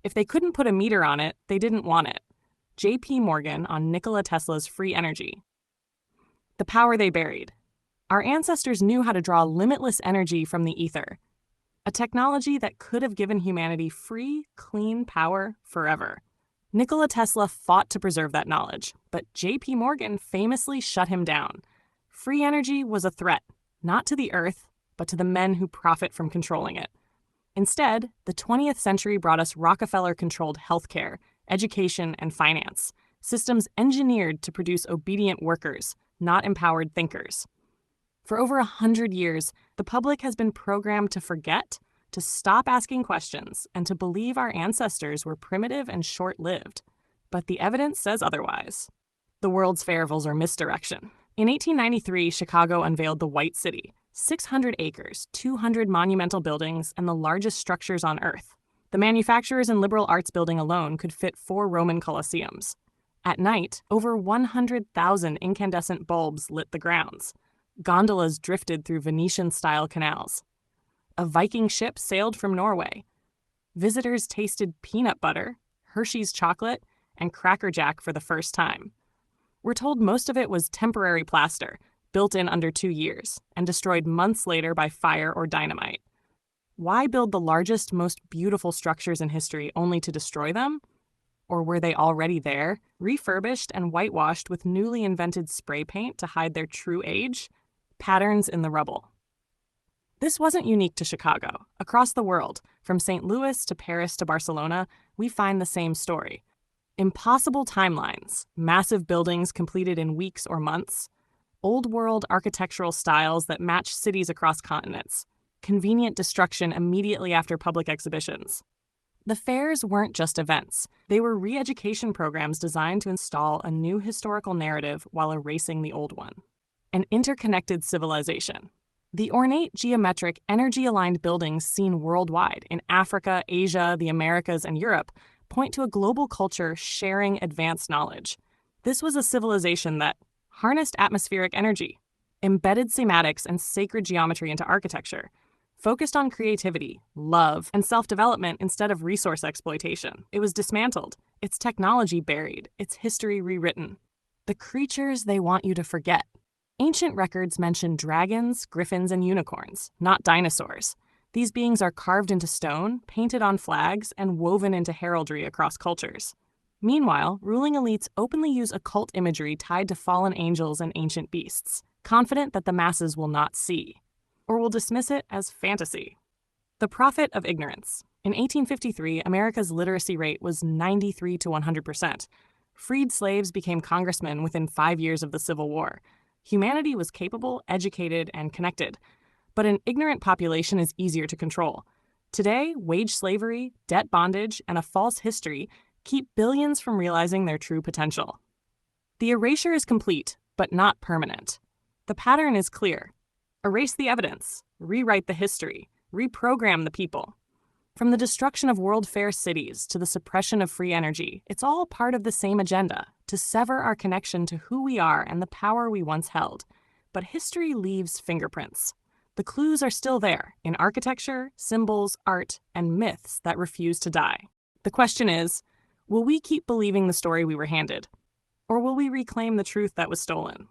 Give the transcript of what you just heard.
If they couldn't put a meter on it, they didn't want it. J.P. Morgan on Nikola Tesla's free energy. The power they buried. Our ancestors knew how to draw limitless energy from the ether, a technology that could have given humanity free, clean power forever. Nikola Tesla fought to preserve that knowledge, but J.P. Morgan famously shut him down. Free energy was a threat, not to the earth, but to the men who profit from controlling it. Instead, the 20th century brought us Rockefeller-controlled healthcare, education, and finance, systems engineered to produce obedient workers, not empowered thinkers. For over 100 years, the public has been programmed to forget, to stop asking questions, and to believe our ancestors were primitive and short-lived. But the evidence says otherwise. The World's Fair's or misdirection. In 1893, Chicago unveiled the White City, 600 acres, 200 monumental buildings, and the largest structures on Earth. The Manufacturers and Liberal Arts Building alone could fit 4 Roman Colosseums. At night, over 100,000 incandescent bulbs lit the grounds. Gondolas drifted through Venetian-style canals. A Viking ship sailed from Norway. Visitors tasted peanut butter, Hershey's chocolate, and Cracker Jack for the first time. We're told most of it was temporary plaster, built in under 2 years, and destroyed months later by fire or dynamite. Why build the largest, most beautiful structures in history only to destroy them? Or were they already there, refurbished and whitewashed with newly invented spray paint to hide their true age? Patterns in the rubble. This wasn't unique to Chicago. Across the world, from St. Louis to Paris to Barcelona, we find the same story. Impossible timelines, massive buildings completed in weeks or months, old-world architectural styles that match cities across continents, convenient destruction immediately after public exhibitions. The fairs weren't just events. They were re-education programs designed to install a new historical narrative while erasing the old one. An interconnected civilization. The ornate, geometric, energy-aligned buildings seen worldwide in Africa, Asia, the Americas, and Europe point to a global culture sharing advanced knowledge. This was a civilization that harnessed atmospheric energy, embedded sematics and sacred geometry into architecture, focused on creativity, love, and self-development instead of resource exploitation. It was dismantled, its technology buried, its history rewritten. The creatures they want you to forget. Ancient records mention dragons, griffins, and unicorns, not dinosaurs. These beings are carved into stone, painted on flags, and woven into heraldry across cultures. Meanwhile, ruling elites openly use occult imagery tied to fallen angels and ancient beasts, confident that the masses will not see, or will dismiss it as fantasy. The profit of ignorance. In 1853, America's literacy rate was 93 to 100%. Freed slaves became congressmen within 5 years of the Civil War. Humanity was capable, educated, and connected. But an ignorant population is easier to control. Today, wage slavery, debt bondage, and a false history keep billions from realizing their true potential. The erasure is complete, but not permanent. The pattern is clear. Erase the evidence, rewrite the history, reprogram the people. From the destruction of World Fair cities to the suppression of free energy, it's all part of the same agenda, to sever our connection to who we are and the power we once held. But history leaves fingerprints. The clues are still there, in architecture, symbols, art, and myths that refuse to die. The question is, will we keep believing the story we were handed? Or will we reclaim the truth that was stolen?